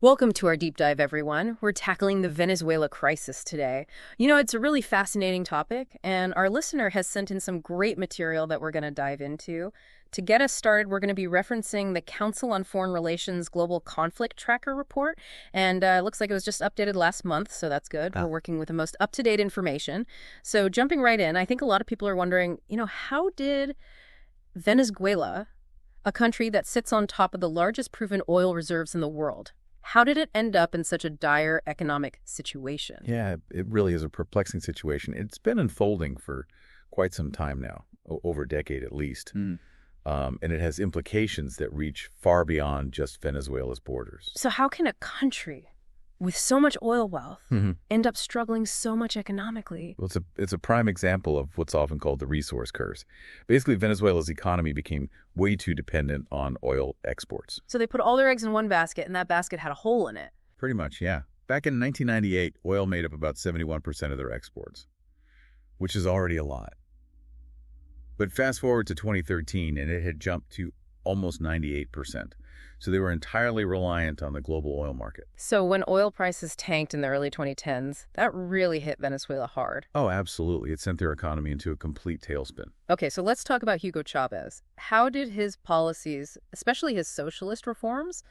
Welcome to our deep dive, everyone. We're tackling the Venezuela crisis today. You know, it's a really fascinating topic, and our listener has sent in some great material that we're going to dive into. To get us started, we're going to be referencing the Council on Foreign Relations Global Conflict Tracker report, and it looks like it was just updated last month, so that's good. We're working with the most up-to-date information. So jumping right in, I think a lot of people are wondering, how did Venezuela, a country that sits on top of the largest proven oil reserves in the world, how did it end up in such a dire economic situation? Yeah, it really is a perplexing situation. It's been unfolding for quite some time now, over a decade at least. And it has implications that reach far beyond just Venezuela's borders. So how can a country with so much oil wealth end up struggling so much economically? Well, it's a prime example of what's often called the resource curse. Basically, Venezuela's economy became way too dependent on oil exports. So they put all their eggs in one basket, and that basket had a hole in it. Pretty much, yeah. Back in 1998, oil made up about 71% of their exports, which is already a lot. But fast forward to 2013, and it had jumped to almost 98%. So they were entirely reliant on the global oil market. So when oil prices tanked in the early 2010s, that really hit Venezuela hard. Oh, absolutely. It sent their economy into a complete tailspin. Okay, so let's talk about Hugo Chávez. How did his policies, especially his socialist reforms,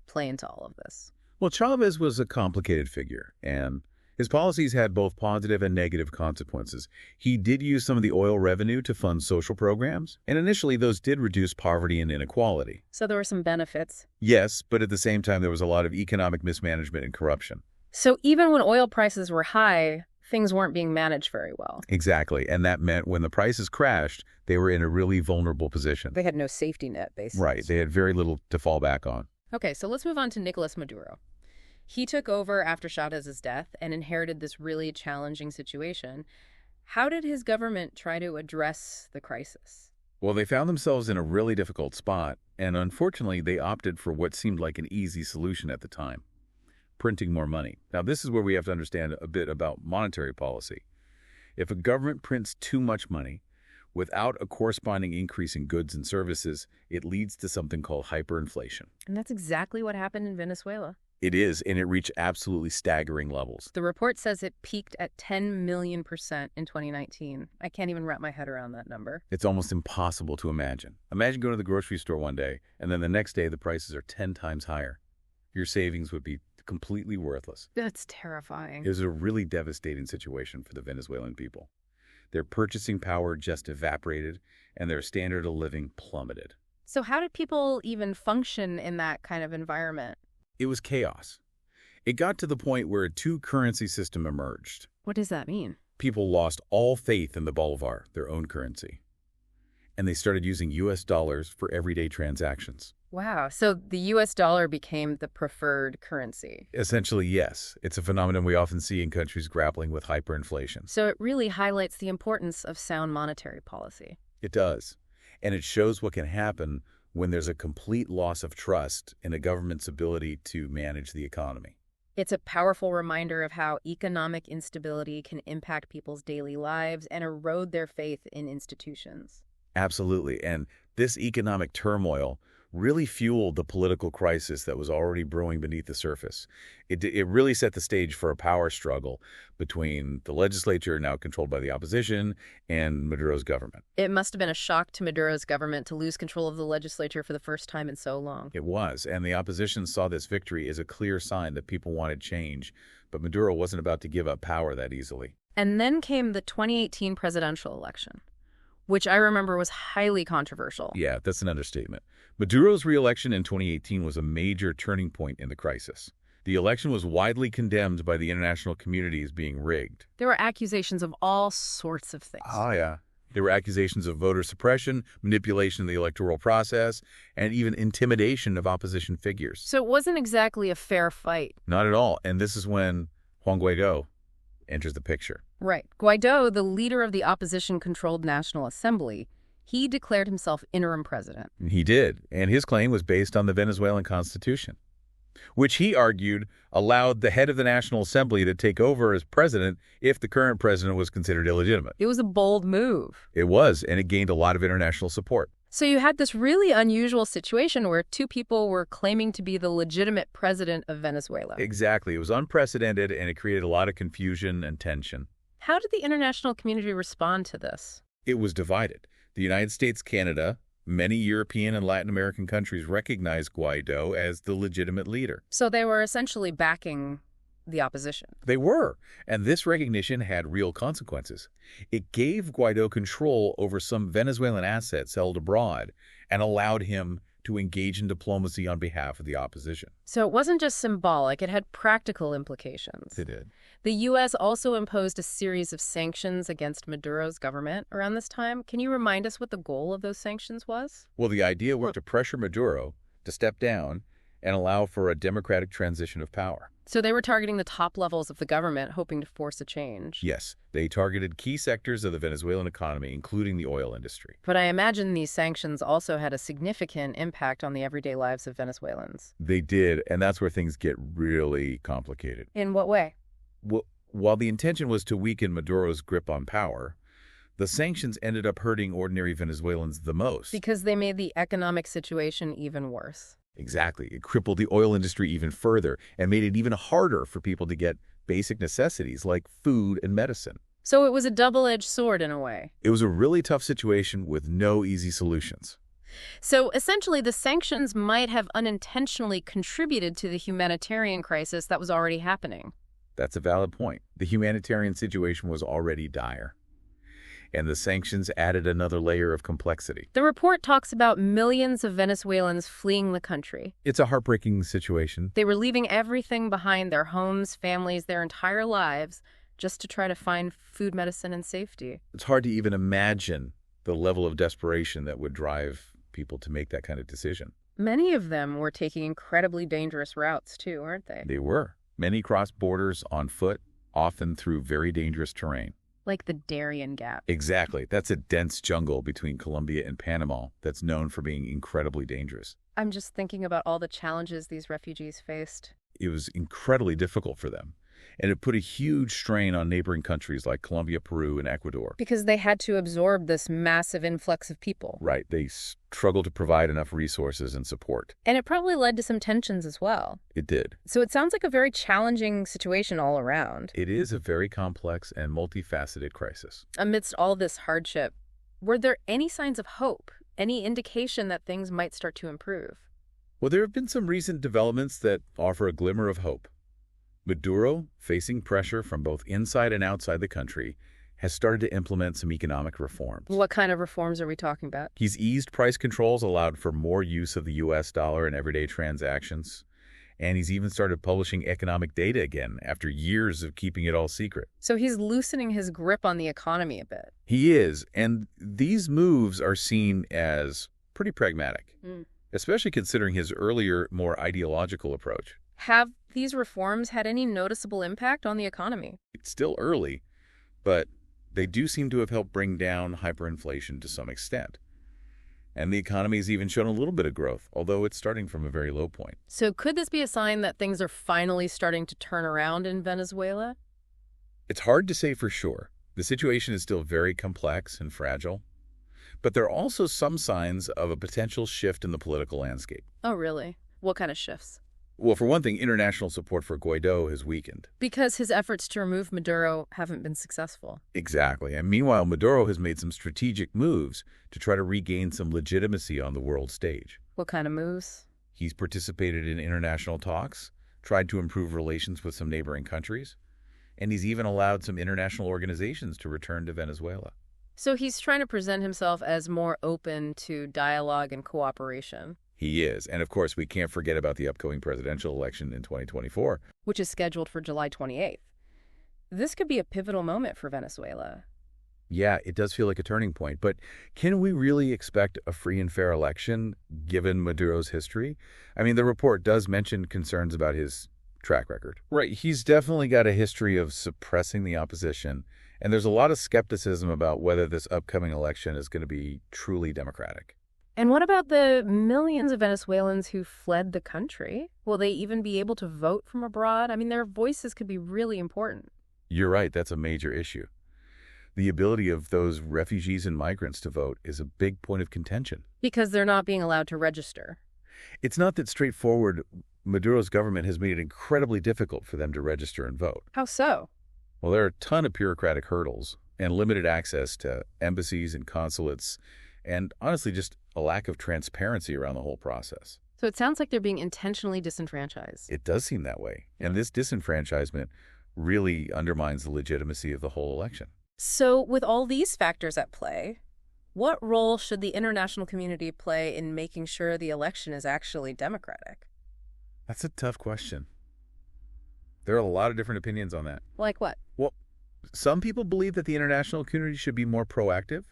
play into all of this? Well, Chávez was a complicated figure, and his policies had both positive and negative consequences. He did use some of the oil revenue to fund social programs, and initially those did reduce poverty and inequality. So there were some benefits. Yes, but at the same time there was a lot of economic mismanagement and corruption. So even when oil prices were high, things weren't being managed very well. Exactly, and that meant when the prices crashed, they were in a really vulnerable position. They had no safety net, basically. Right, they had very little to fall back on. Okay, so let's move on to Nicolás Maduro. He took over after Chávez's death and inherited this really challenging situation. How did his government try to address the crisis? Well, they found themselves in a really difficult spot, and unfortunately, they opted for what seemed like an easy solution at the time: printing more money. Now, this is where we have to understand a bit about monetary policy. If a government prints too much money without a corresponding increase in goods and services, it leads to something called hyperinflation. And that's exactly what happened in Venezuela. It is, and it reached absolutely staggering levels. The report says it peaked at 10 million% in 2019. I can't even wrap my head around that number. It's almost impossible to imagine. Imagine going to the grocery store one day, and then the next day the prices are 10 times higher. Your savings would be completely worthless. That's terrifying. It was a really devastating situation for the Venezuelan people. Their purchasing power just evaporated, and their standard of living plummeted. So how did people even function in that kind of environment? It was chaos. It got to the point where a two-currency system emerged. What does that mean? People lost all faith in the bolivar, their own currency. And they started using U.S. dollars for everyday transactions. Wow. So the U.S. dollar became the preferred currency. Essentially, yes. It's a phenomenon we often see in countries grappling with hyperinflation. So it really highlights the importance of sound monetary policy. It does. And it shows what can happen when there's a complete loss of trust in a government's ability to manage the economy. It's a powerful reminder of how economic instability can impact people's daily lives and erode their faith in institutions. Absolutely. And this economic turmoil really fueled the political crisis that was already brewing beneath the surface. It really set the stage for a power struggle between the legislature, now controlled by the opposition, and Maduro's government. It must have been a shock to Maduro's government to lose control of the legislature for the first time in so long. It was, and the opposition saw this victory as a clear sign that people wanted change, but Maduro wasn't about to give up power that easily. And then came the 2018 presidential election, which I remember was highly controversial. Yeah, that's an understatement. Maduro's reelection in 2018 was a major turning point in the crisis. The election was widely condemned by the international community as being rigged. There were accusations of all sorts of things. Oh, yeah. There were accusations of voter suppression, manipulation of the electoral process, and even intimidation of opposition figures. So it wasn't exactly a fair fight. Not at all. And this is when Juan Guaidó enters the picture. Right. Guaidó, the leader of the opposition-controlled National Assembly, he declared himself interim president. He did, and his claim was based on the Venezuelan Constitution, which he argued allowed the head of the National Assembly to take over as president if the current president was considered illegitimate. It was a bold move. It was, and it gained a lot of international support. So you had this really unusual situation where two people were claiming to be the legitimate president of Venezuela. Exactly. It was unprecedented, and it created a lot of confusion and tension. How did the international community respond to this? It was divided. The United States, Canada, many European and Latin American countries recognized Guaido as the legitimate leader. So they were essentially backing the opposition. They were, and this recognition had real consequences. It gave Guaido control over some Venezuelan assets held abroad and allowed him to engage in diplomacy on behalf of the opposition. So it wasn't just symbolic, it had practical implications. It did. The U.S. also imposed a series of sanctions against Maduro's government around this time. Can you remind us what the goal of those sanctions was? Well, the idea was to pressure Maduro to step down and allow for a democratic transition of power. So they were targeting the top levels of the government, hoping to force a change. Yes, they targeted key sectors of the Venezuelan economy, including the oil industry. But I imagine these sanctions also had a significant impact on the everyday lives of Venezuelans. They did, and that's where things get really complicated. In what way? While the intention was to weaken Maduro's grip on power, the sanctions ended up hurting ordinary Venezuelans the most. Because they made the economic situation even worse. Exactly. It crippled the oil industry even further and made it even harder for people to get basic necessities like food and medicine. So it was a double-edged sword in a way. It was a really tough situation with no easy solutions. So essentially, the sanctions might have unintentionally contributed to the humanitarian crisis that was already happening. That's a valid point. The humanitarian situation was already dire, and the sanctions added another layer of complexity. The report talks about millions of Venezuelans fleeing the country. It's a heartbreaking situation. They were leaving everything behind, their homes, families, their entire lives, just to try to find food, medicine, and safety. It's hard to even imagine the level of desperation that would drive people to make that kind of decision. Many of them were taking incredibly dangerous routes, too, aren't they? They were. Many crossed borders on foot, often through very dangerous terrain. Like the Darien Gap. Exactly. That's a dense jungle between Colombia and Panama that's known for being incredibly dangerous. I'm just thinking about all the challenges these refugees faced. It was incredibly difficult for them, and it put a huge strain on neighboring countries like Colombia, Peru, and Ecuador. Because they had to absorb this massive influx of people. Right. They struggled to provide enough resources and support. And it probably led to some tensions as well. It did. So it sounds like a very challenging situation all around. It is a very complex and multifaceted crisis. Amidst all this hardship, were there any signs of hope? Any indication that things might start to improve? Well, there have been some recent developments that offer a glimmer of hope. Maduro, facing pressure from both inside and outside the country, has started to implement some economic reforms. What kind of reforms are we talking about? He's eased price controls, allowed for more use of the U.S. dollar in everyday transactions, and he's even started publishing economic data again after years of keeping it all secret. So he's loosening his grip on the economy a bit. He is, and these moves are seen as pretty pragmatic, especially considering his earlier, more ideological approach. Have these reforms had any noticeable impact on the economy? It's still early, but they do seem to have helped bring down hyperinflation to some extent. And the economy has even shown a little bit of growth, although it's starting from a very low point. So could this be a sign that things are finally starting to turn around in Venezuela? It's hard to say for sure. The situation is still very complex and fragile, but there are also some signs of a potential shift in the political landscape. Oh, really? What kind of shifts? Well, for one thing, international support for Guaido has weakened. Because his efforts to remove Maduro haven't been successful. Exactly. And meanwhile, Maduro has made some strategic moves to try to regain some legitimacy on the world stage. What kind of moves? He's participated in international talks, tried to improve relations with some neighboring countries, and he's even allowed some international organizations to return to Venezuela. So he's trying to present himself as more open to dialogue and cooperation. He is. And of course, we can't forget about the upcoming presidential election in 2024. Which is scheduled for July 28th. This could be a pivotal moment for Venezuela. Yeah, it does feel like a turning point. But can we really expect a free and fair election, given Maduro's history? I mean, the report does mention concerns about his track record. Right. He's definitely got a history of suppressing the opposition. And there's a lot of skepticism about whether this upcoming election is going to be truly democratic. And what about the millions of Venezuelans who fled the country? Will they even be able to vote from abroad? I mean, their voices could be really important. You're right. That's a major issue. The ability of those refugees and migrants to vote is a big point of contention. Because they're not being allowed to register. It's not that straightforward. Maduro's government has made it incredibly difficult for them to register and vote. How so? Well, there are a ton of bureaucratic hurdles and limited access to embassies and consulates, and honestly, just a lack of transparency around the whole process. So it sounds like they're being intentionally disenfranchised. It does seem that way, and this disenfranchisement really undermines the legitimacy of the whole election. So with all these factors at play, what role should the international community play in making sure the election is actually democratic? That's a tough question. There are a lot of different opinions on that. Like what? Well, some people believe that the international community should be more proactive.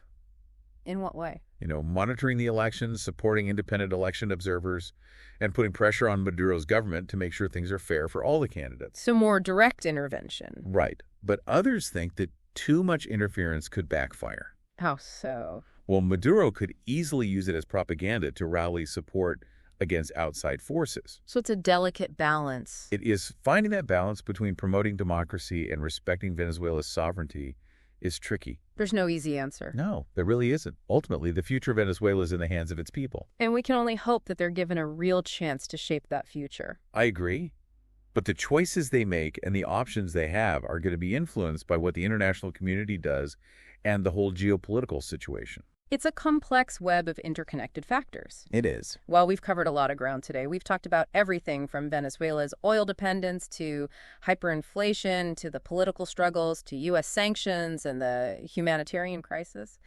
In what way? Monitoring the elections, supporting independent election observers, and putting pressure on Maduro's government to make sure things are fair for all the candidates. So more direct intervention. Right. But others think that too much interference could backfire. How so? Well, Maduro could easily use it as propaganda to rally support against outside forces. So it's a delicate balance. It is finding that balance between promoting democracy and respecting Venezuela's sovereignty is tricky. There's no easy answer. No, there really isn't. Ultimately, the future of Venezuela is in the hands of its people. And we can only hope that they're given a real chance to shape that future. I agree. But the choices they make and the options they have are going to be influenced by what the international community does and the whole geopolitical situation. It's a complex web of interconnected factors. It is. While we've covered a lot of ground today, we've talked about everything from Venezuela's oil dependence to hyperinflation to the political struggles to U.S. sanctions and the humanitarian crisis.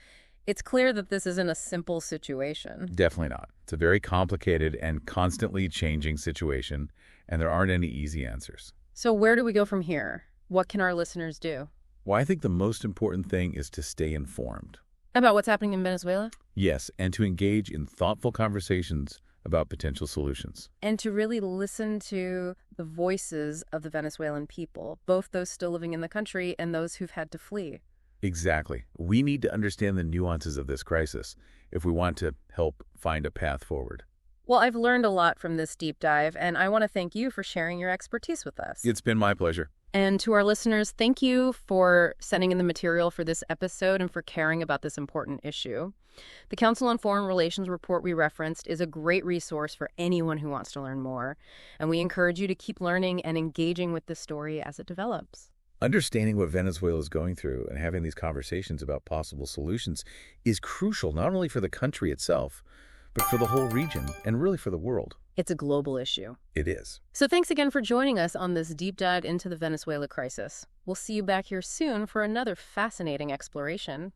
It's clear that this isn't a simple situation. Definitely not. It's a very complicated and constantly changing situation, and there aren't any easy answers. So where do we go from here? What can our listeners do? Well, I think the most important thing is to stay informed. About what's happening in Venezuela? Yes, and to engage in thoughtful conversations about potential solutions. And to really listen to the voices of the Venezuelan people, both those still living in the country and those who've had to flee. Exactly. We need to understand the nuances of this crisis if we want to help find a path forward. Well, I've learned a lot from this deep dive, and I want to thank you for sharing your expertise with us. It's been my pleasure. And to our listeners, thank you for sending in the material for this episode and for caring about this important issue. The Council on Foreign Relations report we referenced is a great resource for anyone who wants to learn more, and we encourage you to keep learning and engaging with this story as it develops. Understanding what Venezuela is going through and having these conversations about possible solutions is crucial not only for the country itself, but for the whole region and really for the world. It's a global issue. It is. So thanks again for joining us on this deep dive into the Venezuela crisis. We'll see you back here soon for another fascinating exploration.